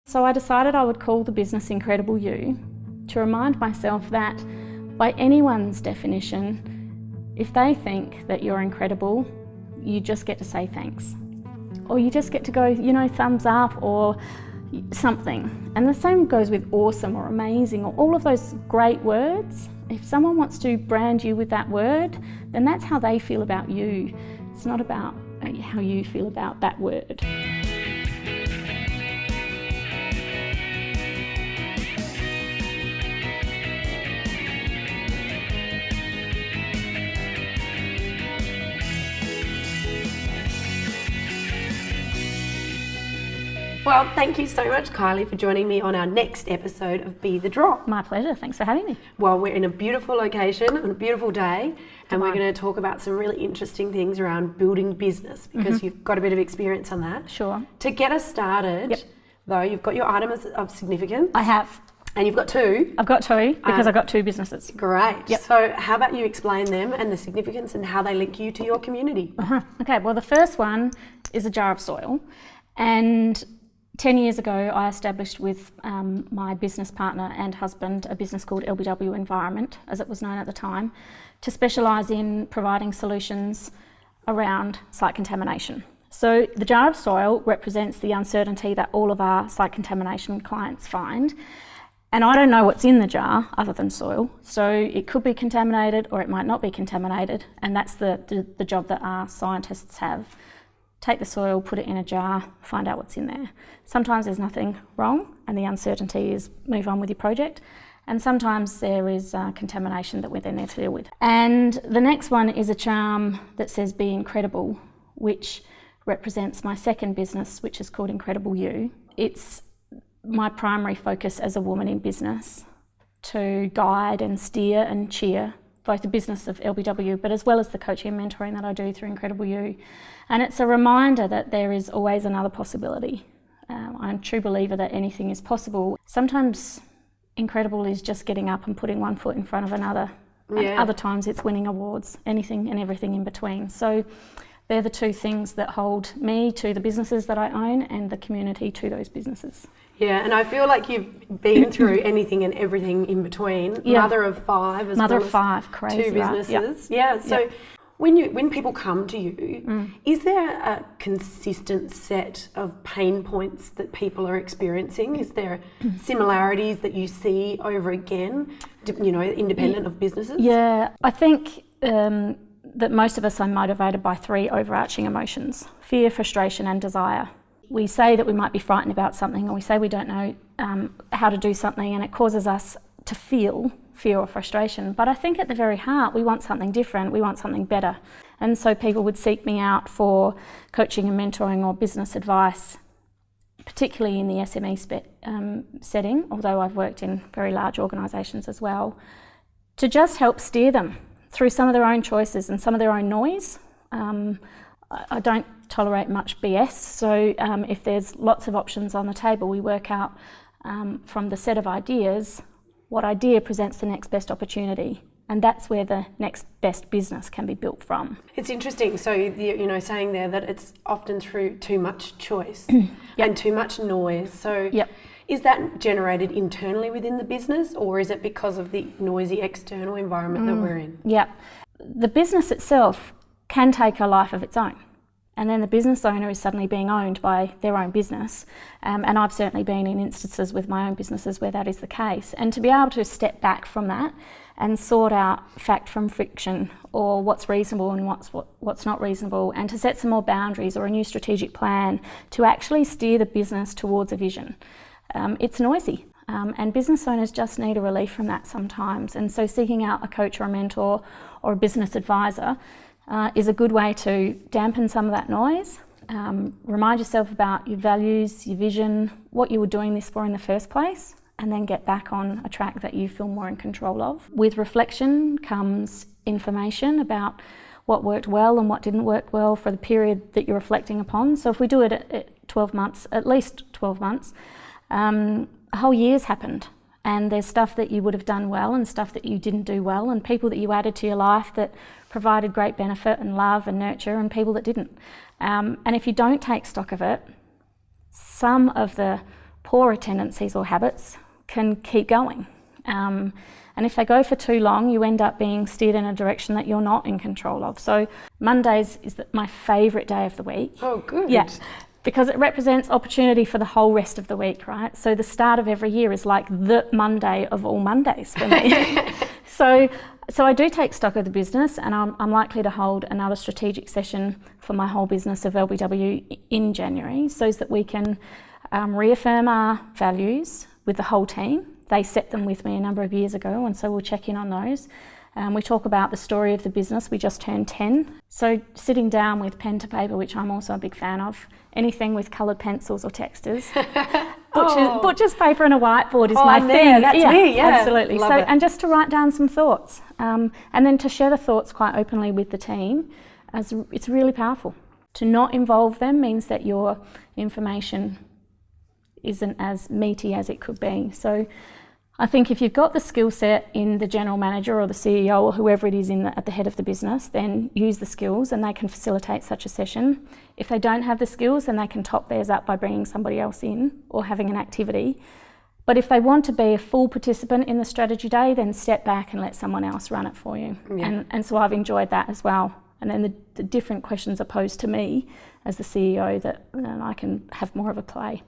So I decided I would call the business Incredible You to remind myself that by anyone's definition, if they think that you're incredible, you just get to say thanks. Or you just get to go, thumbs up or something. And the same goes with awesome or amazing or all of those great words. If someone wants to brand you with that word, then that's how they feel about you. It's not about how you feel about that word. Well, thank you so much, Kylie, for joining me on our next episode of Be the Drop. My pleasure. Thanks for having me. Well, we're in a beautiful location on a beautiful day, and we're going to talk about some really interesting things around building business because you've got a bit of experience on that. Sure. To get us started, though, you've got your item of significance. I have. And you've got two. I've got two because I've got two businesses. Great. Yep. So how about you explain them and the significance and how they link you to your community? Okay, well, the first one is a jar of soil. And 10 years ago, I established with my business partner and husband a business called LBW Environment, as it was known at the time, to specialise in providing solutions around site contamination. So the jar of soil represents the uncertainty that all of our site contamination clients find. And I don't know what's in the jar other than soil. So it could be contaminated or it might not be contaminated. And that's the job that our scientists have. Take the soil, put it in a jar, find out what's in there. Sometimes there's nothing wrong and the uncertainty is move on with your project. And sometimes there is contamination that we then need to deal with. And the next one is a charm that says be incredible, which represents my second business, which is called Incredible You. It's my primary focus as a woman in business to guide and steer and cheer both the business of LBW, but as well as the coaching and mentoring that I do through Incredible You. And it's a reminder that there is always another possibility. I'm a true believer that anything is possible. Sometimes incredible is just getting up and putting one foot in front of another. Yeah. And other times it's winning awards, anything and everything in between. So they're the two things that hold me to the businesses that I own and the community to those businesses. Yeah, and I feel like you've been through anything and everything in between. Yeah. Mother of five as Mother well of five, crazy, two businesses. Right? Yeah, so when people come to you, is there a consistent set of pain points that people are experiencing? Is there similarities that you see over again, independent of businesses? Yeah, I think that most of us are motivated by three overarching emotions: fear, frustration and desire. We say that we might be frightened about something, or we say we don't know how to do something, and it causes us to feel fear or frustration. But I think at the very heart, we want something different, we want something better. And so people would seek me out for coaching and mentoring or business advice, particularly in the SME setting, although I've worked in very large organisations as well, to just help steer them through some of their own choices and some of their own noise. I don't tolerate much BS, so if there's lots of options on the table, we work out from the set of ideas what idea presents the next best opportunity, and that's where the next best business can be built from. It's interesting, so saying there that it's often through too much choice and too much noise. So is that generated internally within the business, or is it because of the noisy external environment that we're in? Yeah, the business itself can take a life of its own. And then the business owner is suddenly being owned by their own business. And I've certainly been in instances with my own businesses where that is the case. And to be able to step back from that and sort out fact from fiction, or what's reasonable and what's not reasonable, and to set some more boundaries or a new strategic plan to actually steer the business towards a vision. It's noisy. And business owners just need a relief from that sometimes. And so seeking out a coach or a mentor or a business advisor is a good way to dampen some of that noise, remind yourself about your values, your vision, what you were doing this for in the first place, and then get back on a track that you feel more in control of. With reflection comes information about what worked well and what didn't work well for the period that you're reflecting upon. So if we do it at 12 months, at least 12 months, a whole year's happened. And there's stuff that you would have done well and stuff that you didn't do well, and people that you added to your life that provided great benefit and love and nurture, and people that didn't. And if you don't take stock of it, some of the poorer tendencies or habits can keep going. And if they go for too long, you end up being steered in a direction that you're not in control of. So Mondays is my favourite day of the week. Oh, good. Yeah, because it represents opportunity for the whole rest of the week, right? So the start of every year is like the Monday of all Mondays for me. So I do take stock of the business, and I'm likely to hold another strategic session for my whole business of LBW in January, so that we can reaffirm our values with the whole team. They set them with me a number of years ago, and so we'll check in on those. We talk about the story of the business. We just turned 10. So sitting down with pen to paper, which I'm also a big fan of, anything with coloured pencils or textures. Butcher's paper and a whiteboard is my thing. That's me, yeah. Absolutely. Love it. And just to write down some thoughts, and then to share the thoughts quite openly with the team, as it's really powerful. To not involve them means that your information isn't as meaty as it could be. So I think if you've got the skill set in the general manager or the CEO or whoever it is at the head of the business, then use the skills and they can facilitate such a session. If they don't have the skills, then they can top theirs up by bringing somebody else in or having an activity. But if they want to be a full participant in the strategy day, then step back and let someone else run it for you. Yeah. And so I've enjoyed that as well. And then the different questions are posed to me as the CEO that I can have more of a play.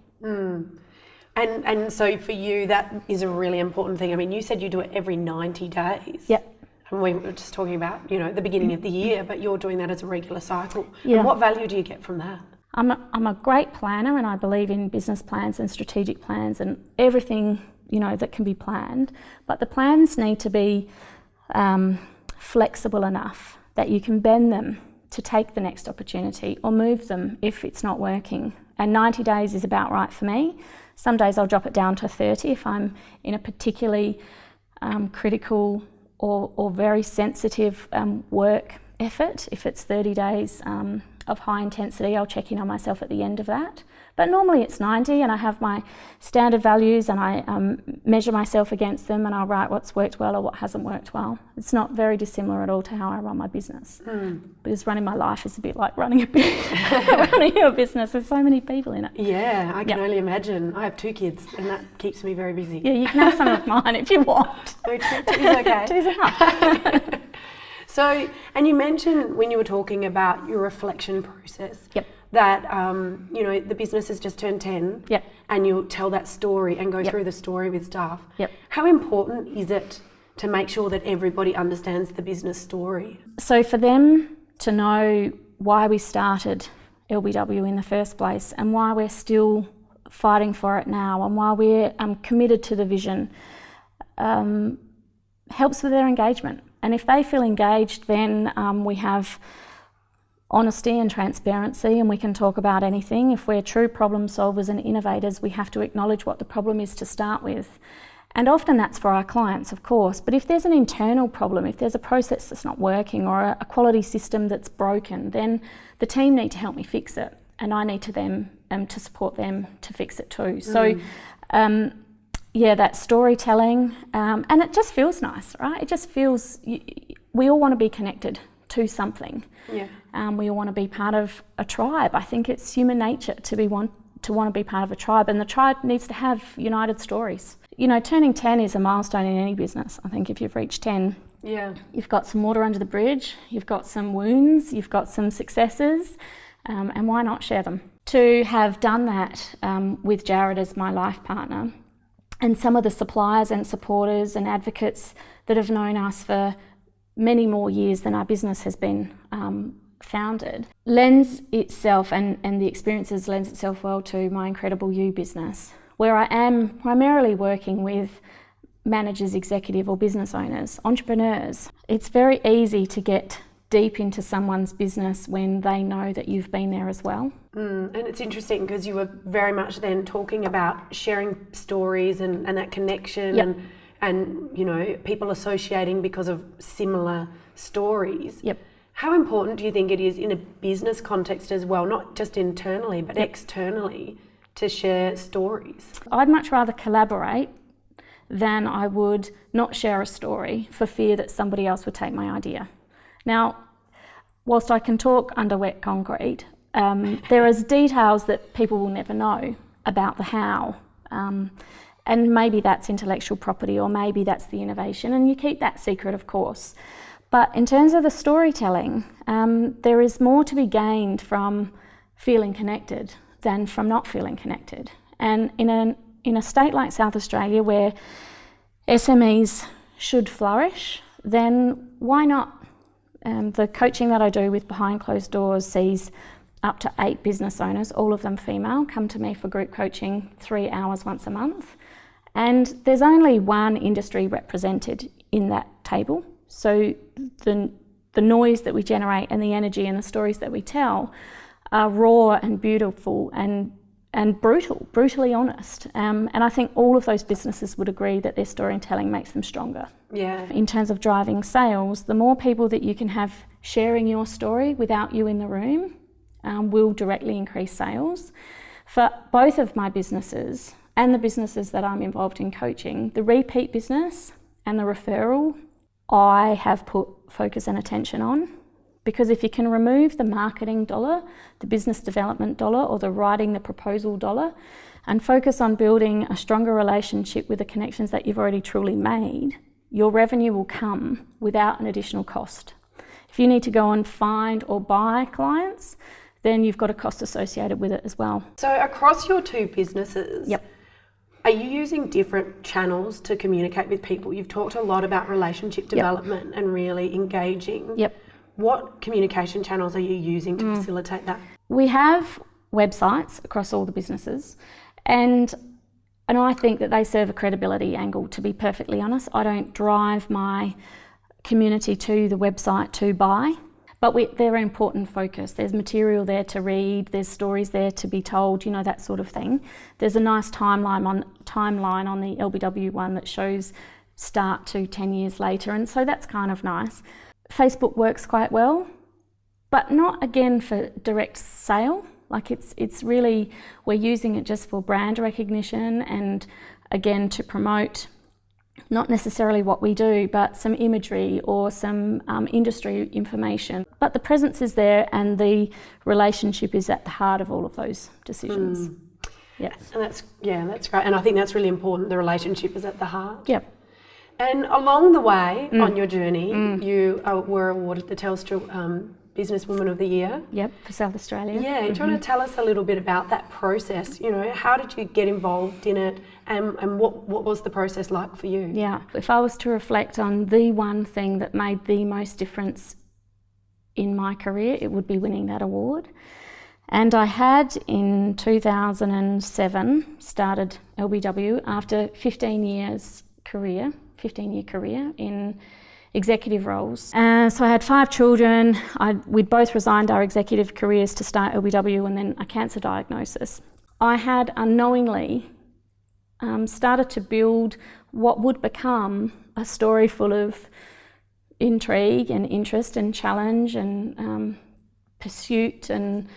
And so for you, that is a really important thing. I mean, you said you do it every 90 days. Yep. And we were just talking about, the beginning of the year, but you're doing that as a regular cycle. Yeah. And what value do you get from that? I'm a great planner, and I believe in business plans and strategic plans and everything, that can be planned. But the plans need to be flexible enough that you can bend them to take the next opportunity or move them if it's not working. And 90 days is about right for me. Some days I'll drop it down to 30 if I'm in a particularly critical or very sensitive work effort. If it's 30 days of high intensity, I'll check in on myself at the end of that. But normally it's 90, and I have my standard values, and I measure myself against them, and I'll write what's worked well or what hasn't worked well. It's not very dissimilar at all to how I run my business. Because running my life is a bit like running a business. There's so many people in it. Yeah, I can only imagine. I have 2 kids, and that keeps me very busy. Yeah, you can have some of mine if you want. Two's okay. Two's enough. So, and you mentioned when you were talking about your reflection process, that the business has just turned 10, and you'll tell that story and go through the story with staff. How important is it to make sure that everybody understands the business story? So for them to know why we started LBW in the first place and why we're still fighting for it now and why we're committed to the vision helps with their engagement. And if they feel engaged, then we have honesty and transparency, and we can talk about anything. If we're true problem solvers and innovators, we have to acknowledge what the problem is to start with. And often that's for our clients, of course. But if there's an internal problem, if there's a process that's not working or a quality system that's broken, then the team need to help me fix it, and I need to support them to fix it too. So. That storytelling, and it just feels nice, right? It just feels, we all want to be connected to something. We all want to be part of a tribe. I think it's human nature to want to be part of a tribe, and the tribe needs to have united stories. Turning 10 is a milestone in any business. I think if you've reached 10, you've got some water under the bridge, you've got some wounds, you've got some successes, and why not share them? To have done that with Jared as my life partner, and some of the suppliers and supporters and advocates that have known us for many more years than our business has been founded, lends itself, and the experiences lends itself well to my Incredible You business, where I am primarily working with managers, executive or business owners, entrepreneurs. It's very easy to get deep into someone's business when they know that you've been there as well. And it's interesting because you were very much then talking about sharing stories and that connection and people associating because of similar stories. How important do you think it is in a business context as well, not just internally but externally, to share stories? I'd much rather collaborate than I would not share a story for fear that somebody else would take my idea. Now, whilst I can talk under wet concrete, there is details that people will never know about the how And maybe that's intellectual property, or maybe that's the innovation, and you keep that secret, of course. But in terms of the storytelling, there is more to be gained from feeling connected than from not feeling connected. And in a state like South Australia, where SMEs should flourish, then why not? The coaching that I do with Behind Closed Doors sees up to 8 business owners, all of them female, come to me for group coaching 3 hours once a month. And there's only one industry represented in that table. So the noise that we generate and the energy and the stories that we tell are raw and beautiful and brutally honest. And I think all of those businesses would agree that their storytelling makes them stronger. Yeah. In terms of driving sales, the more people that you can have sharing your story without you in the room will directly increase sales. For both of my businesses and the businesses that I'm involved in coaching, the repeat business and the referral, I have put focus and attention on. Because if you can remove the marketing dollar, the business development dollar, or the writing the proposal dollar, and focus on building a stronger relationship with the connections that you've already truly made, your revenue will come without an additional cost. If you need to go and find or buy clients, then you've got a cost associated with it as well. So across your 2 businesses, Yep. Are you using different channels to communicate with people? You've talked a lot about relationship development and really engaging. Yep. What communication channels are you using to facilitate that? We have websites across all the businesses, and I think that they serve a credibility angle, to be perfectly honest. I don't drive my community to the website to buy, but they're an important focus. There's material there to read, there's stories there to be told, that sort of thing. There's a nice timeline on the LBW one that shows start to 10 years later, and so that's kind of nice. Facebook works quite well, but not again for direct sale. Like it's really, we're using it just for brand recognition and again to promote not necessarily what we do, but some imagery or some industry information. But the presence is there and the relationship is at the heart of all of those decisions. Yeah. And that's great. And I think that's really important. The relationship is at the heart. Yep. And along the way on your journey, you were awarded the Telstra Businesswoman of the Year. Yep, for South Australia. Yeah, do you want to tell us a little bit about that process? How did you get involved in it, and what was the process like for you? Yeah, if I was to reflect on the one thing that made the most difference in my career, it would be winning that award. And I had in 2007 started LBW after 15-year career in executive roles. So I had 5 children. We'd both resigned our executive careers to start LBW, and then a cancer diagnosis. I had unknowingly started to build what would become a story full of intrigue and interest and challenge and pursuit and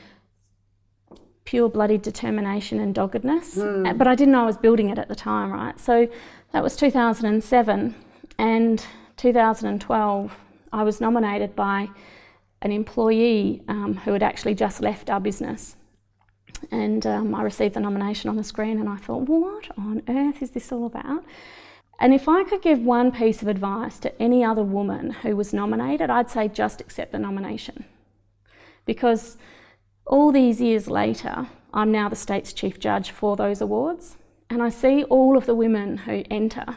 pure bloody determination and doggedness. But I didn't know I was building it at the time, right? So that was 2007, and 2012 I was nominated by an employee who had actually just left our business, and I received the nomination on the screen and I thought, what on earth is this all about? And if I could give one piece of advice to any other woman who was nominated, I'd say just accept the nomination, because all these years later I'm now the state's chief judge for those awards, and I see all of the women who enter,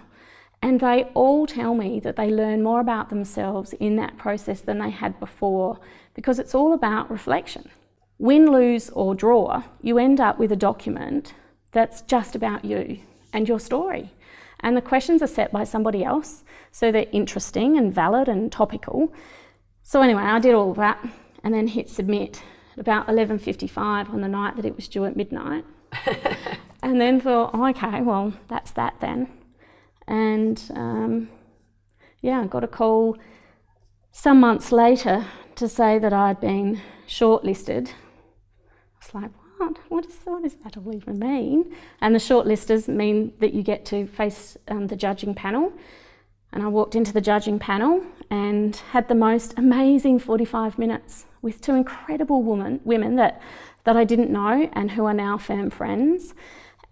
and they all tell me that they learn more about themselves in that process than they had before, because it's all about reflection. Win, lose or draw, you end up with a document that's just about you and your story. And the questions are set by somebody else, so they're interesting and valid and topical. So anyway, I did all of that and then hit submit at about 11:55 on the night that it was due at midnight. And then thought, okay, well, that's that then. And I got a call some months later to say that I'd been shortlisted. I was like, what does that all even mean? And the shortlisters mean that you get to face the judging panel. And I walked into the judging panel and had the most amazing 45 minutes with 2 incredible women that I didn't know and who are now firm friends.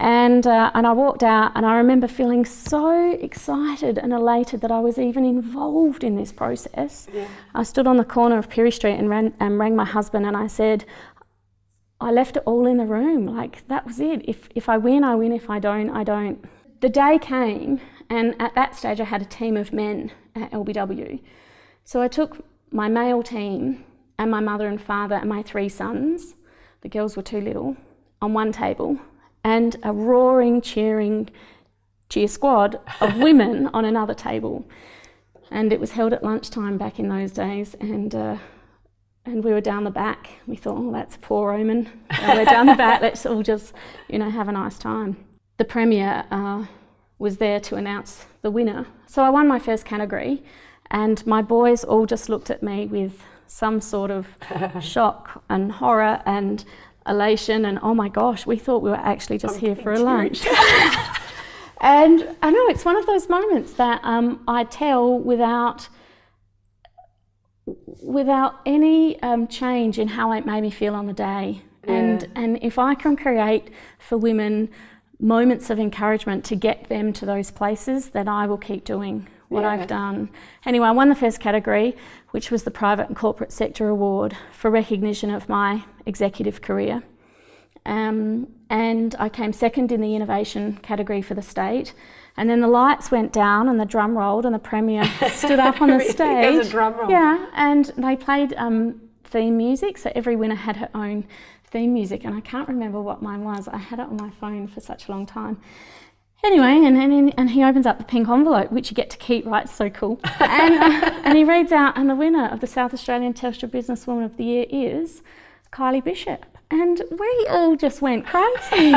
And I walked out, and I remember feeling so excited and elated that I was even involved in this process. Yeah. I stood on the corner of Pirie Street and rang my husband, and I said, I left it all in the room. Like, that was it. If I win, I win. If I don't, I don't. The day came, and at that stage I had a team of men at LBW. So I took my male team and my mother and father and my 3 sons, the girls were too little, on one table, and a roaring, cheering cheer squad of women on another table. And it was held at lunchtime back in those days, and we were down the back. We thought, oh, that's a poor omen. We're down the back, let's all just, have a nice time. The Premier was there to announce the winner. So I won my first category, and my boys all just looked at me with some sort of shock and horror and elation, and oh my gosh, we thought we were actually just here for a lunch. And I know it's one of those moments that I tell without any change in how it made me feel on the day. Yeah. And if I can create for women moments of encouragement to get them to those places, then I will keep doing what I've done. Anyway, I won the first category, which was the Private and Corporate Sector Award for recognition of my executive career. And I came second in the innovation category for the state. And then the lights went down and the drum rolled and the Premier stood up on the stage. There's a drum roll. Yeah, and they played theme music, so every winner had her own theme music, and I can't remember what mine was. I had it on my phone for such a long time. Anyway, and he opens up the pink envelope, which you get to keep, right? It's so cool. And he reads out, and the winner of the South Australian Telstra Businesswoman of the Year is Kylie Bishop. And we all just went crazy.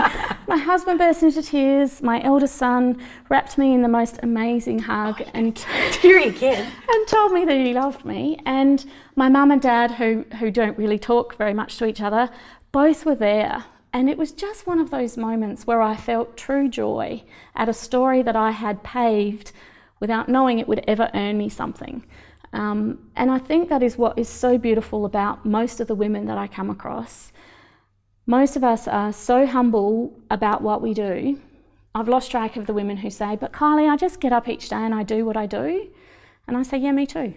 My husband burst into tears. My eldest son wrapped me in the most amazing hug and teary again, and told me that he loved me. And my mum and dad, who don't really talk very much to each other, both were there. And it was just one of those moments where I felt true joy at a story that I had paved without knowing it would ever earn me something. And I think that is what is so beautiful about most of the women that I come across. Most of us are so humble about what we do. I've lost track of the women who say, but Kylie, I just get up each day and I do what I do. And I say, yeah, me too.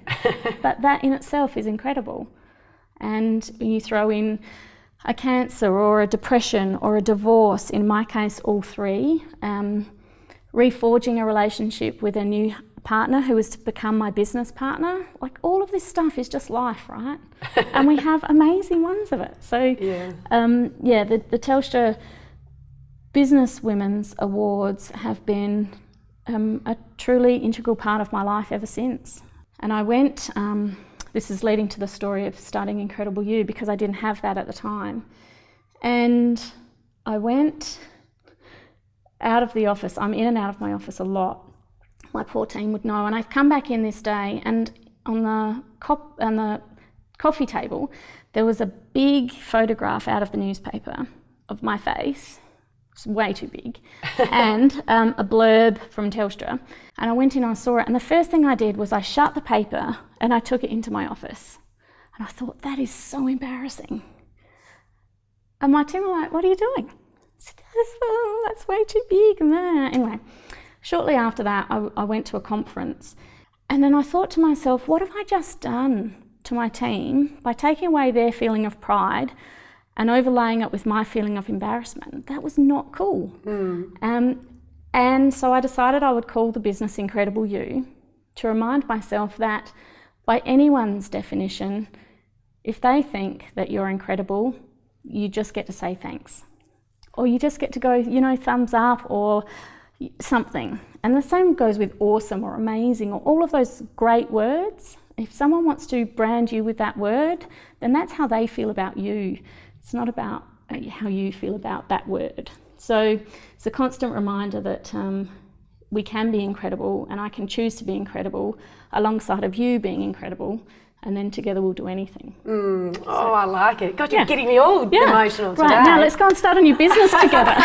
But that in itself is incredible. And you throw in a cancer or a depression or a divorce, in my case, all 3, reforging a relationship with a new partner who is to become my business partner. Like, all of this stuff is just life, right? And we have amazing ones of it. So the Telstra Business Women's Awards have been a truly integral part of my life ever since. And I went, this is leading to the story of starting Incredible You, because I didn't have that at the time. And I went out of the office. I'm in and out of my office a lot. My poor team would know. And I've come back in this day, and on the coffee table, there was a big photograph out of the newspaper of my face. It's way too big. And a blurb from Telstra. And I went in and I saw it. And the first thing I did was I shut the paper and I took it into my office. And I thought, that is so embarrassing. And my team were like, what are you doing? I said, that's way too big. Anyway, shortly after that, I went to a conference. And then I thought to myself, what have I just done to my team by taking away their feeling of pride and overlaying it with my feeling of embarrassment? That was not cool. And so I decided I would call the business Incredible You, to remind myself that by anyone's definition, if they think that you're incredible, you just get to say thanks. Or you just get to go, thumbs up or something. And the same goes with awesome or amazing or all of those great words. If someone wants to brand you with that word, then that's how they feel about you. It's not about how you feel about that word. So it's a constant reminder that we can be incredible, and I can choose to be incredible alongside of you being incredible, and then together we'll do anything. I like it. God, you're getting me all emotional today. Right, now let's go and start a new business together.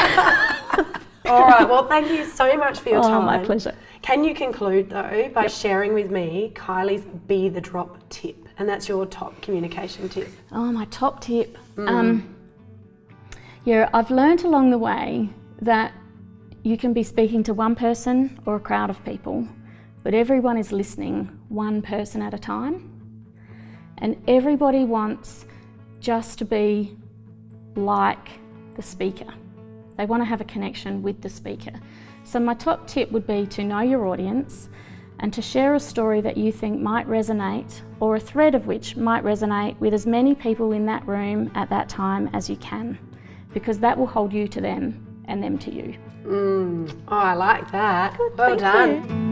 All right, well, thank you so much for your time. Oh, my pleasure. Can you conclude, though, by sharing with me Kylie's Be the Drop tip? And that's your top communication tip. Oh, my top tip. I've learned along the way that you can be speaking to one person or a crowd of people, but everyone is listening one person at a time. And everybody wants just to be like the speaker. They want to have a connection with the speaker. So my top tip would be to know your audience and to share a story that you think might resonate, or a thread of which might resonate with as many people in that room at that time as you can, because that will hold you to them and them to you. Oh, I like that. Good, Well thank done. you.